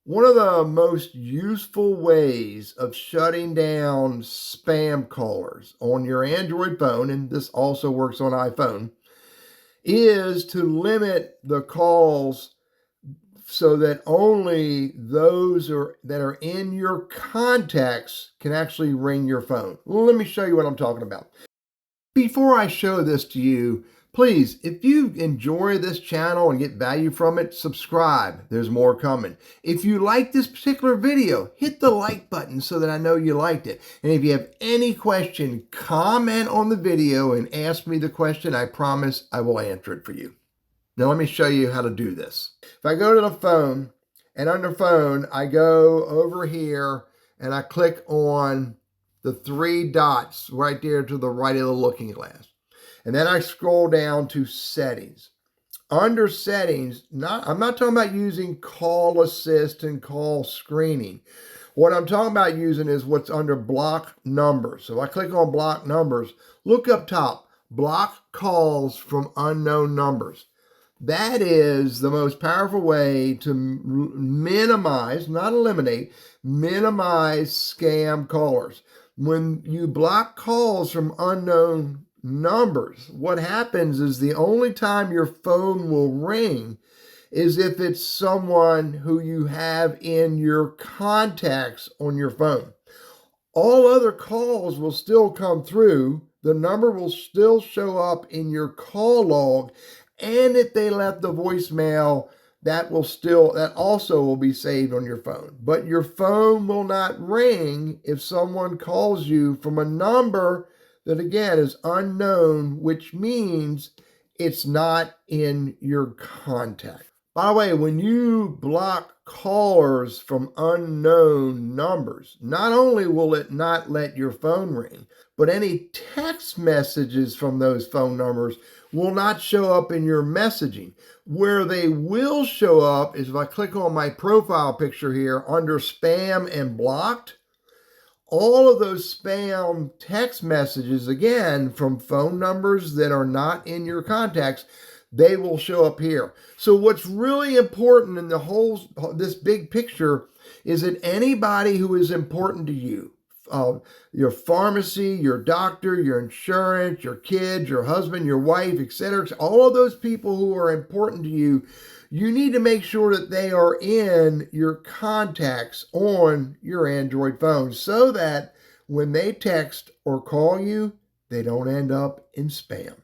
One of the most useful ways of shutting down spam callers on your Android phone, and this also works on iPhone, is to limit the calls so that only those that are in your contacts can actually ring your phone. Let me show you what I'm talking about. Before I show this to you, please, if you enjoy this channel and get value from it, subscribe. There's more coming. If you like this particular video, hit the like button so that I know you liked it. And if you have any question, comment on the video and ask me the question. I promise I will answer it for you. Now let me show you how to do this. If I go to the phone, and under phone, I go over here and I click on the three dots right there to the right of the looking glass. And then I scroll down to settings. Under settings, I'm not talking about using call assist and call screening. What I'm talking about using is what's under block numbers. So I click on block numbers, look up top, block calls from unknown numbers. That is the most powerful way to minimize, not eliminate, minimize scam callers. When you block calls from unknown numbers, what happens is the only time your phone will ring is if it's someone who you have in your contacts on your phone. All other calls will still come through. The number will still show up in your call log. And if they left the voicemail, that also will be saved on your phone. But your phone will not ring if someone calls you from a number that, again, is unknown, which means it's not in your contact. By the way, when you block callers from unknown numbers, not only will it not let your phone ring, but any text messages from those phone numbers will not show up in your messaging. Where they will show up is if I click on my profile picture here under spam and blocked, all of those spam text messages, again, from phone numbers that are not in your contacts, they will show up here. So what's really important in this big picture is that anybody who is important to you, your pharmacy, your doctor, your insurance, your kids, your husband, your wife, etc., all of those people who are important to you, you need to make sure that they are in your contacts on your Android phone so that when they text or call you, they don't end up in spam.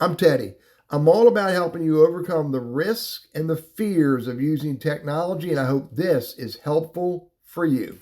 I'm Teddy. I'm all about helping you overcome the risks and the fears of using technology, and I hope this is helpful for you.